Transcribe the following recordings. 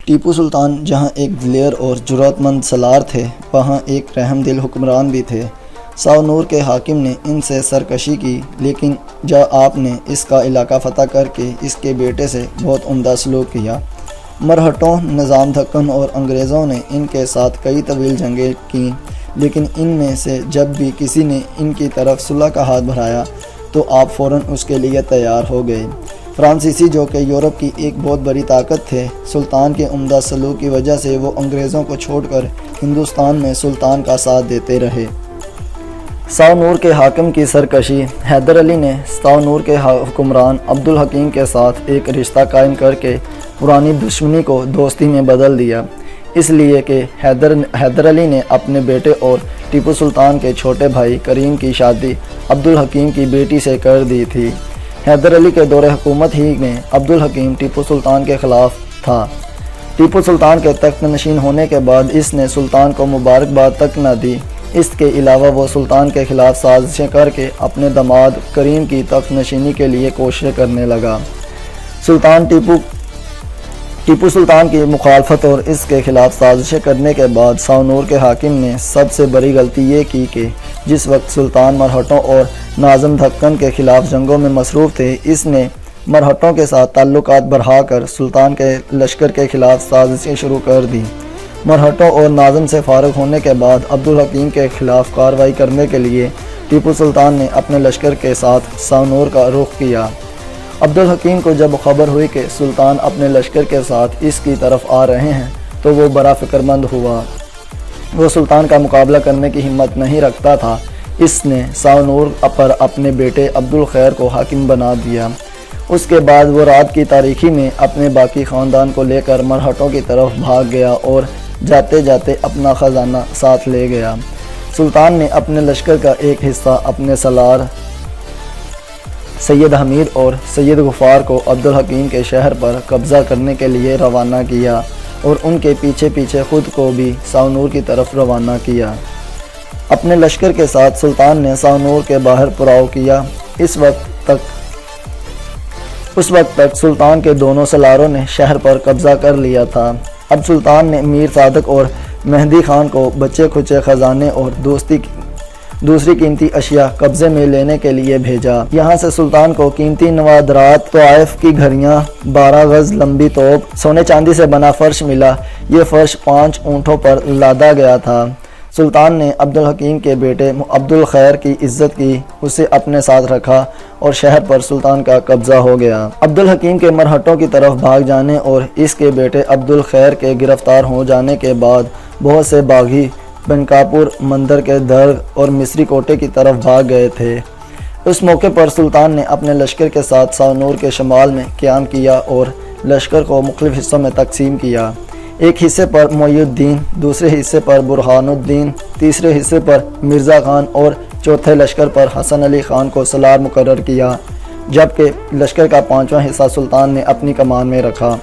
ٹیپو سلطان جہاں ایک دلیر اور جرأت مند سالار تھے، وہاں ایک رحم دل حکمران بھی تھے۔ ساونور کے حاکم نے ان سے سرکشی کی، لیکن جب آپ نے اس کا علاقہ فتح کر کے اس کے بیٹے سے بہت عمدہ سلوک کیا۔ مرہٹوں، نظام دکن اور انگریزوں نے ان کے ساتھ کئی طویل جنگیں کیں، لیکن ان میں سے جب بھی کسی نے ان کی طرف صلح کا ہاتھ بڑھایا تو آپ فوراً اس کے لیے تیار ہو گئے۔ فرانسیسی، جو کہ یورپ کی ایک بہت بڑی طاقت تھے، سلطان کے عمدہ سلوک کی وجہ سے وہ انگریزوں کو چھوڑ کر ہندوستان میں سلطان کا ساتھ دیتے رہے۔ ساونور کے حاکم کی سرکشی۔ حیدر علی نے ساونور کے حکمران عبدالحکیم کے ساتھ ایک رشتہ قائم کر کے پرانی دشمنی کو دوستی میں بدل دیا، اس لیے کہ حیدر علی نے اپنے بیٹے اور ٹیپو سلطان کے چھوٹے بھائی کریم کی شادی عبدالحکیم کی بیٹی سے کر دی تھی۔ حیدر علی کے دور حکومت ہی میں عبدالحکیم ٹیپو سلطان کے خلاف تھا۔ ٹیپو سلطان کے تخت نشین ہونے کے بعد اس نے سلطان کو مبارکباد تک نہ دی۔ اس کے علاوہ وہ سلطان کے خلاف سازشیں کر کے اپنے داماد کریم کی تخت نشینی کے لیے کوششیں کرنے لگا۔ ٹیپو سلطان کی مخالفت اور اس کے خلاف سازشیں کرنے کے بعد ساونور کے حاکم نے سب سے بڑی غلطی یہ کی کہ جس وقت سلطان مرہٹوں اور نظام دکن کے خلاف جنگوں میں مصروف تھے، اس نے مرہٹوں کے ساتھ تعلقات بڑھا کر سلطان کے لشکر کے خلاف سازشیں شروع کر دیں۔ مرہٹوں اور نظام سے فارغ ہونے کے بعد عبدالحکیم کے خلاف کارروائی کرنے کے لیے ٹیپو سلطان نے اپنے لشکر کے ساتھ ساونور کا رخ کیا۔ عبدالحکیم کو جب خبر ہوئی کہ سلطان اپنے لشکر کے ساتھ اس کی طرف آ رہے ہیں تو وہ بڑا فکر مند ہوا۔ وہ سلطان کا مقابلہ کرنے کی ہمت نہیں رکھتا تھا۔ اس نے ساونور پر اپنے بیٹے عبدالخیر کو حاکم بنا دیا۔ اس کے بعد وہ رات کی تاریکی میں اپنے باقی خاندان کو لے کر مرہٹوں کی طرف بھاگ گیا اور جاتے جاتے اپنا خزانہ ساتھ لے گیا۔ سلطان نے اپنے لشکر کا ایک حصہ اپنے سالار سید حمید اور سید غفار کو عبدالحکیم کے شہر پر قبضہ کرنے کے لیے روانہ کیا اور ان کے پیچھے پیچھے خود کو بھی ساونور کی طرف روانہ کیا۔ اپنے لشکر کے ساتھ سلطان نے ساونور کے باہر پڑاؤ کیا۔ اس وقت تک سلطان کے دونوں سالاروں نے شہر پر قبضہ کر لیا تھا۔ اب سلطان نے میر صادق اور مہدی خان کو بچے کھچے خزانے اور دوسری قیمتی اشیاء قبضے میں لینے کے لیے بھیجا۔ یہاں سے سلطان کو قیمتی نوادرات، طوائف کی گھڑیاں، 12 گز لمبی توپ، سونے چاندی سے بنا فرش ملا۔ یہ فرش 5 اونٹوں پر لادا گیا تھا۔ سلطان نے عبدالحکیم کے بیٹے عبدالخیر کی عزت کی، اسے اپنے ساتھ رکھا اور شہر پر سلطان کا قبضہ ہو گیا۔ عبدالحکیم کے مرہٹوں کی طرف بھاگ جانے اور اس کے بیٹے عبدالخیر کے گرفتار ہو جانے کے بعد بہت سے باغی بنکاپور، مندر کے درگ اور مصری کوٹے کی طرف بھاگ گئے تھے۔ اس موقع پر سلطان نے اپنے لشکر کے ساتھ ساونور کے شمال میں قیام کیا اور لشکر کو مختلف حصوں میں تقسیم کیا۔ ایک حصے پر معی الدین، دوسرے حصے پر برہان الدین، تیسرے حصے پر مرزا خان اور چوتھے لشکر پر حسن علی خان کو سالار مقرر کیا، جبکہ لشکر کا 5واں حصہ سلطان نے اپنی کمان میں رکھا۔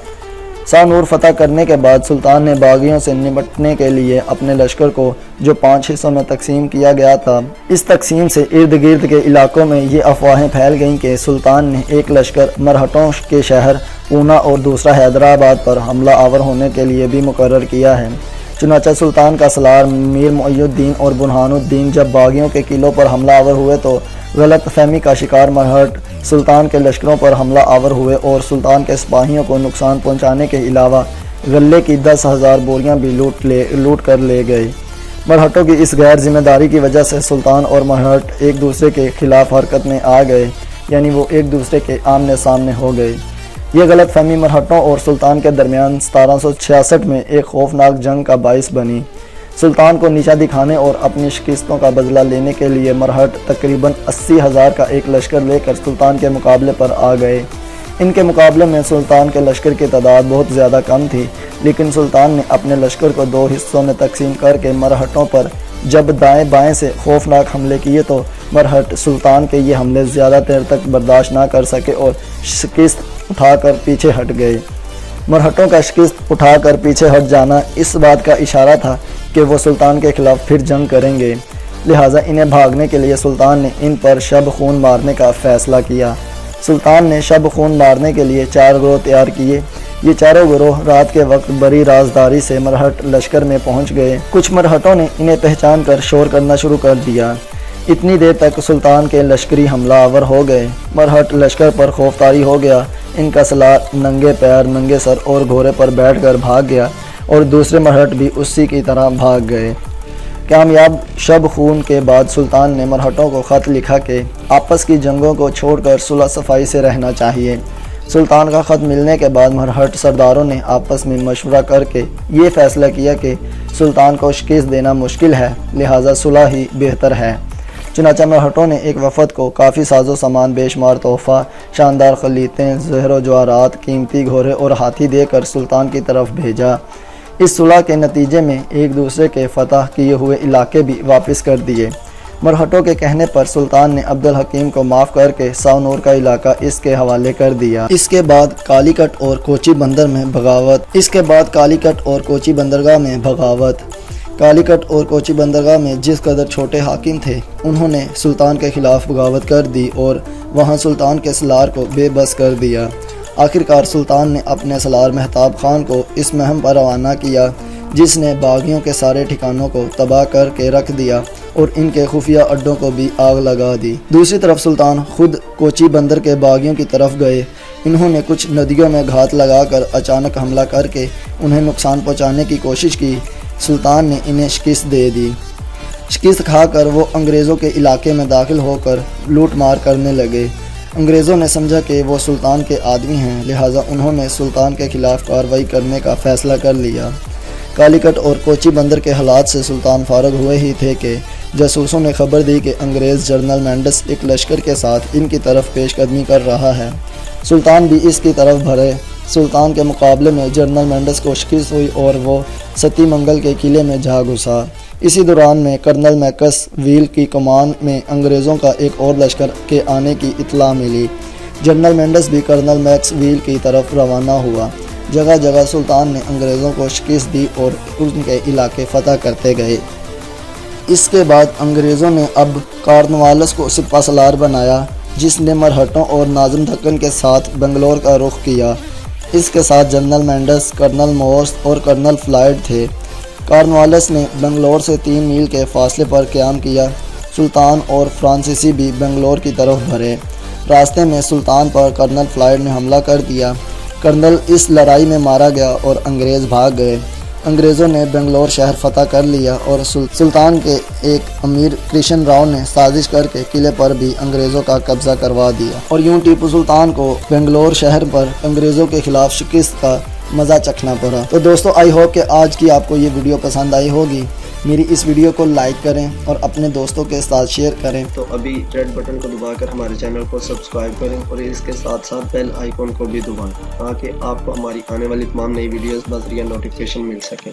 ساونور فتح کرنے کے بعد سلطان نے باغیوں سے نمٹنے کے لیے اپنے لشکر کو جو 5 حصوں میں تقسیم کیا گیا تھا، اس تقسیم سے ارد گرد کے علاقوں میں یہ افواہیں پھیل گئیں کہ سلطان نے ایک لشکر مرہٹوں کے شہر پونا اور دوسرا حیدرآباد پر حملہ آور ہونے کے لیے بھی مقرر کیا ہے۔ چنانچہ سلطان کا سالار میر معی الدین اور برہان الدین جب باغیوں کے قلعوں پر حملہ آور ہوئے تو غلط فہمی کا شکار مرہٹ سلطان کے لشکروں پر حملہ آور ہوئے اور سلطان کے سپاہیوں کو نقصان پہنچانے کے علاوہ غلے کی 10,000 بوریاں بھی لوٹ کر لے گئے۔ مرہٹوں کی اس غیر ذمہ داری کی وجہ سے سلطان اور مرہٹ ایک دوسرے کے خلاف حرکت میں آ گئے، یعنی وہ ایک دوسرے کے آمنے سامنے ہو گئے۔ یہ غلط فہمی مرہٹوں اور سلطان کے درمیان 1766 میں ایک خوفناک جنگ کا باعث بنی۔ سلطان کو نیچا دکھانے اور اپنی شکستوں کا بدلہ لینے کے لیے مرہٹ تقریباً 80,000 کا ایک لشکر لے کر سلطان کے مقابلے پر آ گئے۔ ان کے مقابلے میں سلطان کے لشکر کی تعداد بہت زیادہ کم تھی، لیکن سلطان نے اپنے لشکر کو 2 حصوں میں تقسیم کر کے مرہٹوں پر جب دائیں بائیں سے خوفناک حملے کیے تو مرہٹ سلطان کے یہ حملے زیادہ دیر تک برداشت نہ کر سکے اور شکست اٹھا کر پیچھے ہٹ گئے۔ مرہٹوں کا شکست اٹھا کر پیچھے ہٹ جانا اس بات کا اشارہ تھا کہ وہ سلطان کے خلاف پھر جنگ کریں گے، لہٰذا انہیں بھاگنے کے لیے سلطان نے ان پر شب خون مارنے کا فیصلہ کیا۔ سلطان نے شب خون مارنے کے لیے 4 گروہ تیار کیے۔ یہ چاروں گروہ رات کے وقت بڑی رازداری سے مرہٹ لشکر میں پہنچ گئے۔ کچھ مرہٹوں نے انہیں پہچان کر شور کرنا شروع کر دیا۔ اتنی دیر تک سلطان کے لشکری حملہ آور ہو گئے۔ مرہٹ لشکر پر خوف طاری ہو گیا۔ ان کا سالار ننگے پیر، ننگے سر اور گھوڑے پر بیٹھ کر بھاگ گیا اور دوسرے مرہٹ بھی اسی کی طرح بھاگ گئے۔ کامیاب شب خون کے بعد سلطان نے مرہٹوں کو خط لکھا کہ آپس کی جنگوں کو چھوڑ کر صلح صفائی سے رہنا چاہیے۔ سلطان کا خط ملنے کے بعد مرہٹ سرداروں نے آپس میں مشورہ کر کے یہ فیصلہ کیا کہ سلطان کو شکست دینا مشکل ہے، لہٰذا صلح ہی بہتر ہے۔ چنانچہ مرہٹوں نے ایک وفد کو کافی ساز و سامان، بے شمار تحفہ، شاندار خلیطیں، زہر و جواہرات، قیمتی گھوڑے اور ہاتھی دے کر سلطان کی طرف بھیجا۔ اس صلح کے نتیجے میں ایک دوسرے کے فتح کیے ہوئے علاقے بھی واپس کر دیے۔ مرہٹوں کے کہنے پر سلطان نے عبدالحکیم کو معاف کر کے ساونور کا علاقہ اس کے حوالے کر دیا۔ اس کے بعد کالی کٹ اور کوچی بندرگاہ میں بغاوت۔ کالی کٹ اور کوچی بندرگاہ میں جس قدر چھوٹے حاکم تھے، انہوں نے سلطان کے خلاف بغاوت کر دی اور وہاں سلطان کے سالار کو بے بس کر دیا۔ آخرکار سلطان نے اپنے سالار مہتاب خان کو اس مہم پر روانہ کیا جس نے باغیوں کے سارے ٹھکانوں کو تباہ کر کے رکھ دیا اور ان کے خفیہ اڈوں کو بھی آگ لگا دی۔ دوسری طرف سلطان خود کوچی بندر کے باغیوں کی طرف گئے۔ انہوں نے کچھ ندیوں میں گھات لگا کر اچانک حملہ کر کے انہیں نقصان پہنچانے کی کوشش کی۔ سلطان نے انہیں شکست دے دی۔ شکست کھا کر وہ انگریزوں کے علاقے میں داخل ہو کر لوٹ مار کرنے لگے۔ انگریزوں نے سمجھا کہ وہ سلطان کے آدمی ہیں، لہٰذا انہوں نے سلطان کے خلاف کارروائی کرنے کا فیصلہ کر لیا۔ کالی کٹ اور کوچی بندر کے حالات سے سلطان فارغ ہوئے ہی تھے کہ جاسوسوں نے خبر دی کہ انگریز جنرل مینڈس ایک لشکر کے ساتھ ان کی طرف پیش قدمی کر رہا ہے۔ سلطان بھی اس کی طرف بڑھے۔ سلطان کے مقابلے میں جنرل مینڈس کو شکست ہوئی اور وہ ستی منگل کے قلعے میں جا گھسا۔ اسی دوران میں کرنل میکس ویل کی کمان میں انگریزوں کا ایک اور لشکر کے آنے کی اطلاع ملی۔ جنرل مینڈس بھی کرنل میکس ویل کی طرف روانہ ہوا۔ جگہ جگہ سلطان نے انگریزوں کو شکست دی اور ان کے علاقے فتح کرتے گئے۔ اس کے بعد انگریزوں نے اب کارنوالس کو سپہ سالار بنایا، جس نے مرہٹوں اور ناظم دکن کے ساتھ بنگلور کا رخ کیا۔ اس کے ساتھ جنرل مینڈس، کرنل مورس اور کرنل فلائیڈ تھے۔ کارنوالس نے بنگلور سے 3 میل کے فاصلے پر قیام کیا۔ سلطان اور فرانسیسی بھی بنگلور کی طرف بڑھے۔ راستے میں سلطان پر کرنل فلائیڈ نے حملہ کر دیا۔ کرنل اس لڑائی میں مارا گیا اور انگریز بھاگ گئے۔ انگریزوں نے بنگلور شہر فتح کر لیا اور سلطان کے ایک امیر کرشن راؤ نے سازش کر کے قلعے پر بھی انگریزوں کا قبضہ کروا دیا اور یوں ٹیپو سلطان کو بنگلور شہر پر انگریزوں کے خلاف شکست کا مزہ چکھنا پڑا۔ تو دوستو، آئی ہوپ کہ آج کی آپ کو یہ ویڈیو پسند آئی ہوگی۔ میری اس ویڈیو کو لائک کریں اور اپنے دوستوں کے ساتھ شیئر کریں۔ تو ابھی ریڈ بٹن کو دبا کر ہمارے چینل کو سبسکرائب کریں اور اس کے ساتھ ساتھ بیل آئیکن کو بھی دبائیں تاکہ آپ کو ہماری آنے والی تمام نئی ویڈیوز بذریعہ نوٹیفیکیشن مل سکے۔